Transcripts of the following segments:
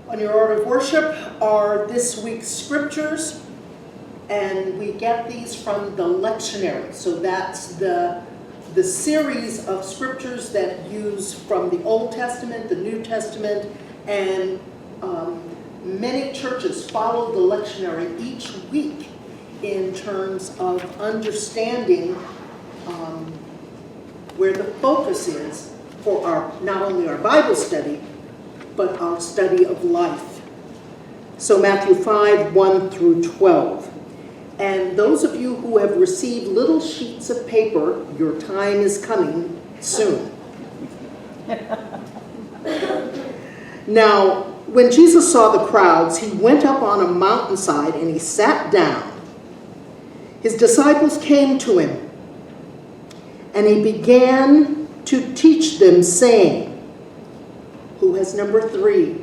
On your order of worship are this week's scriptures, and we get these from the lectionary. So that's the series of scriptures that use from the Old Testament, the New Testament, and many churches follow the lectionary each week in terms of understanding where the focus is for our not only our Bible study, but our study of life. So Matthew 5, 1 through 12. And those of you who have received little sheets of paper, your time is coming soon. Now, when Jesus saw the crowds, he went up on a mountainside and he sat down. His disciples came to him, and he began to teach them, saying, who has number 3?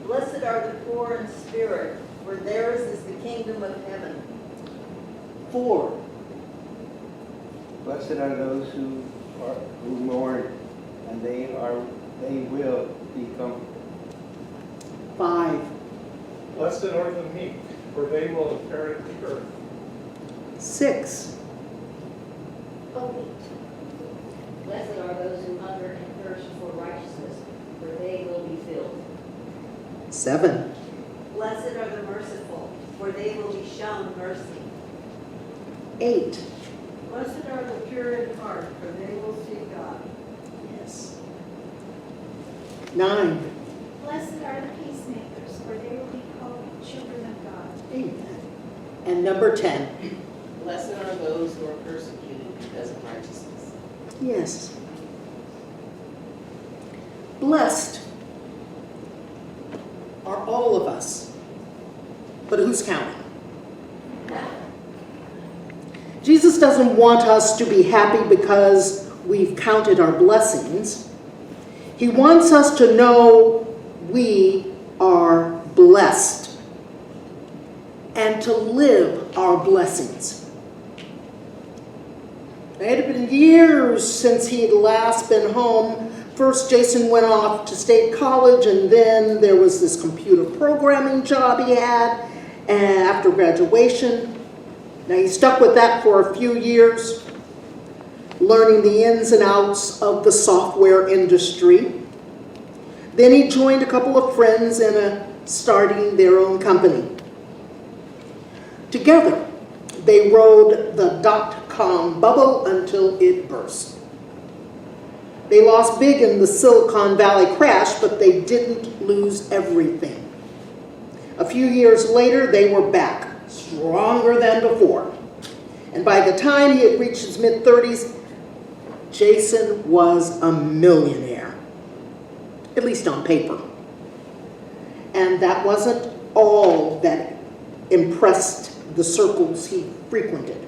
Blessed are the poor in spirit, for theirs is the kingdom of heaven. 4. Blessed are those who mourn, and they will be comforted. 5. Blessed are the meek, for they will inherit the earth. 6. Blessed are those who hunger and thirst for righteousness, for they will be filled. 7. Blessed are the merciful, for they will be shown mercy. 8. Blessed are the pure in heart, for they will see God. Yes. 9. Blessed are the peacemakers, for they will be called children of God. Amen. And number 10. Blessed are those who are persecuted because of righteousness. Yes. Blessed are all of us. But who's counting? Jesus doesn't want us to be happy because we've counted our blessings. He wants us to know we are blessed and to live our blessings. It had been years since he'd last been home. First, Jason went off to state college, and then there was this computer programming job he had after graduation. Now, he stuck with that for a few years, learning the ins and outs of the software industry. Then he joined a couple of friends in starting their own company. Together, they rode the dot-com bubble until it burst. They lost big in the Silicon Valley crash, but they didn't lose everything. A few years later, they were back, stronger than before. And by the time he had reached his mid-30s, Jason was a millionaire, at least on paper. And that wasn't all that impressed the circles he frequented,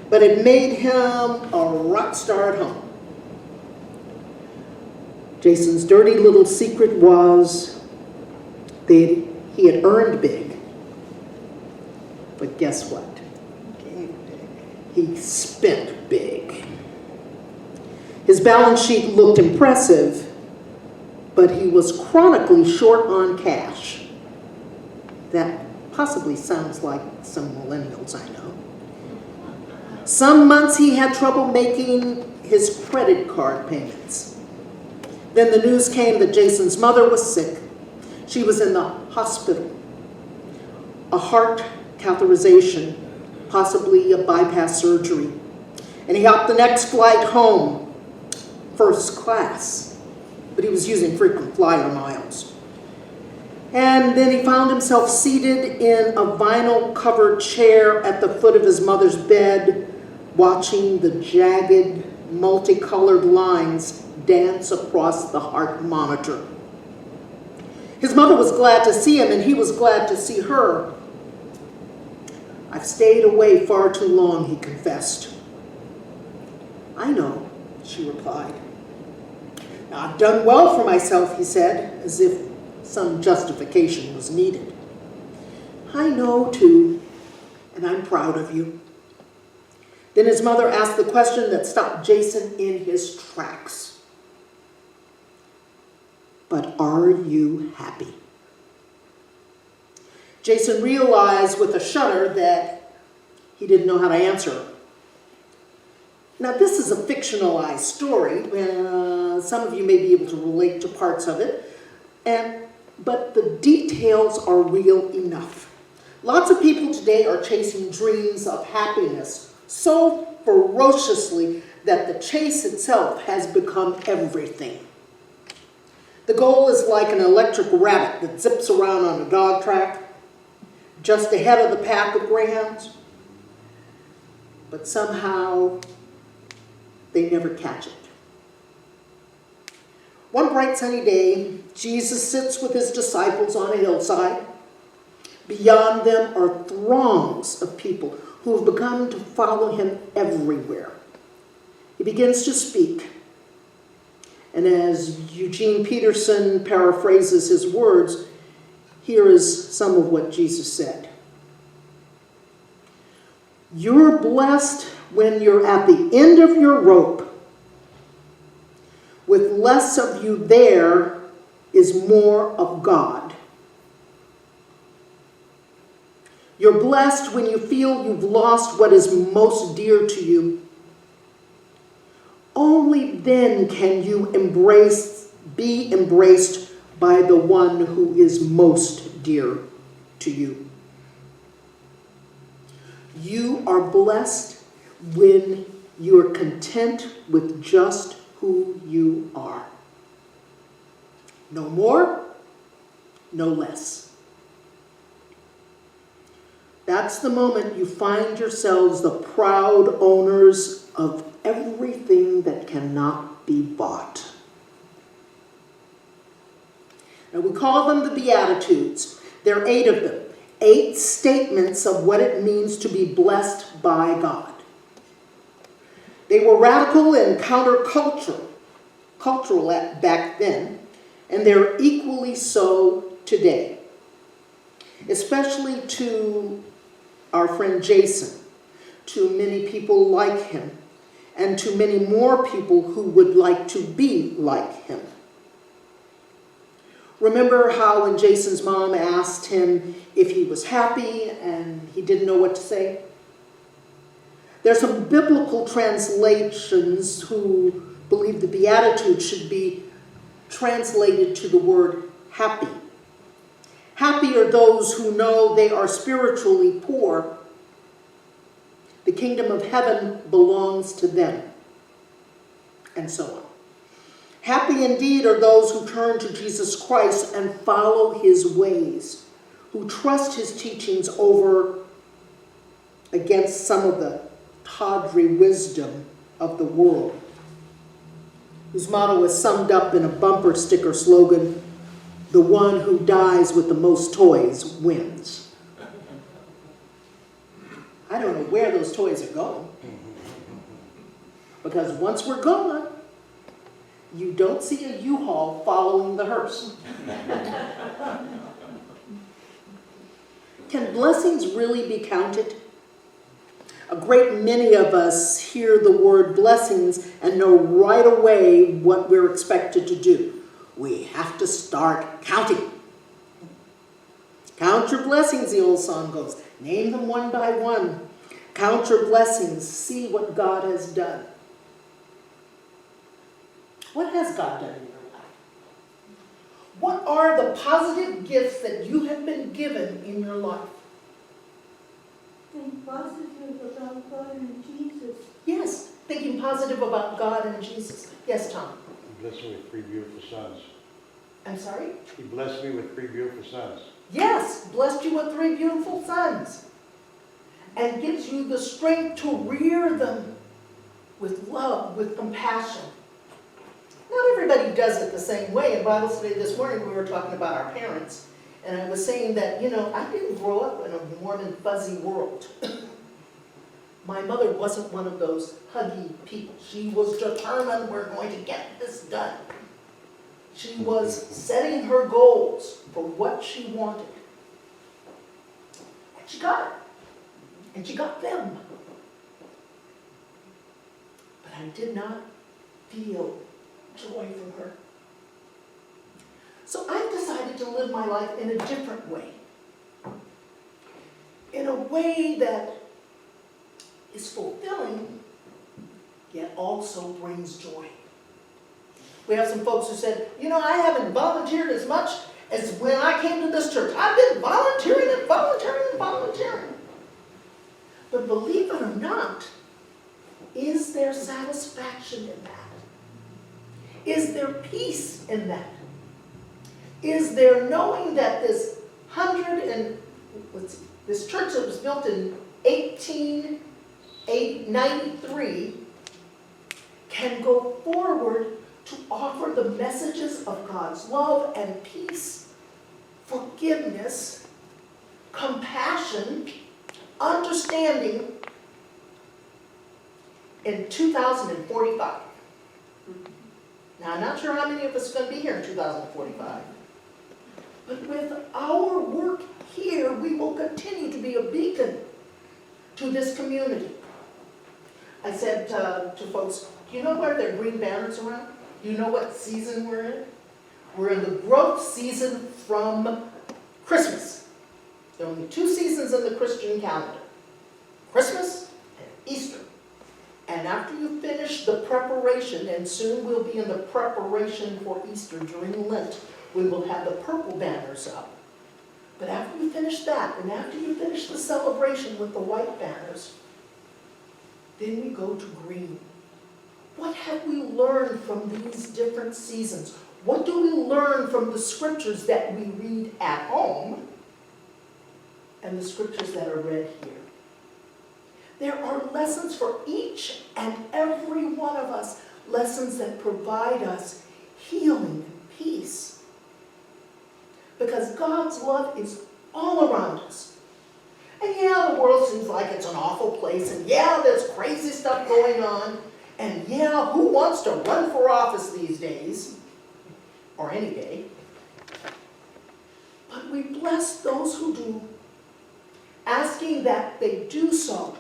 but it made him a rock star at home. Jason's dirty little secret was that he had earned big, but guess what? He spent big. His balance sheet looked impressive, but he was chronically short on cash. That possibly sounds like some millennials I know. Some months he had trouble making his credit card payments. Then the news came that Jason's mother was sick. She was in the hospital. A heart catheterization, possibly a bypass surgery. And he hopped the next flight home, first class, but he was using frequent flyer miles. And then he found himself seated in a vinyl-covered chair at the foot of his mother's bed, watching the jagged, multicolored lines dance across the heart monitor. His mother was glad to see him, and he was glad to see her. "I've stayed away far too long," he confessed. "I know," she replied. "I've done well for myself," he said, as if some justification was needed. "I know, too, and I'm proud of you." Then his mother asked the question that stopped Jason in his tracks. but are you happy? Jason realized with a shudder that he didn't know how to answer her. Now, this is a fictionalized story. Some of you may be able to relate to parts of it, but the details are real enough. Lots of people today are chasing dreams of happiness so ferociously that the chase itself has become everything. The goal is like an electric rabbit that zips around on a dog track, just ahead of the pack of greyhounds, but somehow they never catch it. One bright sunny day, Jesus sits with his disciples on a hillside. Beyond them are throngs of people who have begun to follow him everywhere. He begins to speak. And as Eugene Peterson paraphrases his words, here is some of what Jesus said. You're blessed when you're at the end of your rope. With less of you there is more of God. You're blessed when you feel you've lost what is most dear to you. Only then can you be embraced by the one who is most dear to you. You are blessed when you're content with just who you are. No more, no less. That's the moment you find yourselves the proud owners of everything that cannot be bought. Now, we call them the Beatitudes. There are 8 of them. 8 statements of what it means to be blessed by God. They were radical and countercultural back then, and they're equally so today. Especially to our friend Jason, to many people like him, and to many more people who would like to be like him. Remember how when Jason's mom asked him if he was happy and he didn't know what to say? There's some biblical translations who believe the Beatitudes should be translated to the word happy. Happy are those who know they are spiritually poor. The kingdom of heaven belongs to them. And so on. Happy indeed are those who turn to Jesus Christ and follow his ways, who trust his teachings over against some of the tawdry wisdom of the world, whose motto is summed up in a bumper sticker slogan, "The one who dies with the most toys wins." I don't know where those toys are going, because once we're gone, you don't see a U-Haul following the hearse. Can blessings really be counted? A great many of us hear the word blessings and know right away what we're expected to do. We have to start counting. Count your blessings, the old song goes. Name them one by one. Count your blessings. See what God has done. What has God done in your life? What are the positive gifts that you have been given in your life? Think positive about God and Jesus. Yes, thinking positive about God and Jesus. Yes, Tom? He blessed me with 3 beautiful sons. I'm sorry? He blessed me with 3 beautiful sons. Yes, blessed you with 3 beautiful sons. And gives you the strength to rear them with love, with compassion. Not everybody does it the same way. In Bible study this morning, we were talking about our parents. And I was saying that, I didn't grow up in a warm and fuzzy world. My mother wasn't one of those huggy people. She was determined, we're going to get this done. She was setting her goals for what she wanted. And she got it. And she got them. But I did not feel joy from her. live my life in a different way. In a way that is fulfilling, yet also brings joy. We have some folks who said, you know, I haven't volunteered as much as when I came to this church. I've been volunteering and volunteering and volunteering. But believe it or not, is there satisfaction in that? Is there peace in that? Is there knowing that this this church that was built in 1893 can go forward to offer the messages of God's love and peace, forgiveness, compassion, understanding in 2045. Now, I'm not sure how many of us are going to be here in 2045. But with our work here, we will continue to be a beacon to this community. I said to folks, do you know where there are green banners around? Do you know what season we're in? We're in the growth season from Christmas. There are only 2 seasons in the Christian calendar, Christmas and Easter. And after you finish the preparation, and soon we'll be in the preparation for Easter during Lent, we will have the purple banners up. But after you finish that, and after you finish the celebration with the white banners, then we go to green. What have we learned from these different seasons? What do we learn from the scriptures that we read at home and the scriptures that are read here? There are lessons for each and every one of us, lessons that provide us healing and peace. Because God's love is all around us. And yeah, the world seems like it's an awful place, and yeah, there's crazy stuff going on, and yeah, who wants to run for office these days? Or any day. But we bless those who do, asking that they do so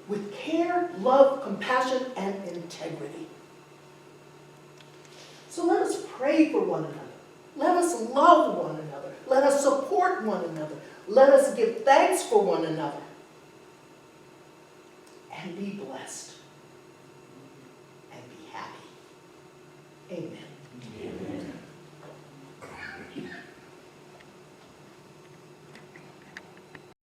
with care, love, compassion, and integrity. So let us pray for one another. Let us love one another. Let us support one another. Let us give thanks for one another. And be blessed. And be happy. Amen.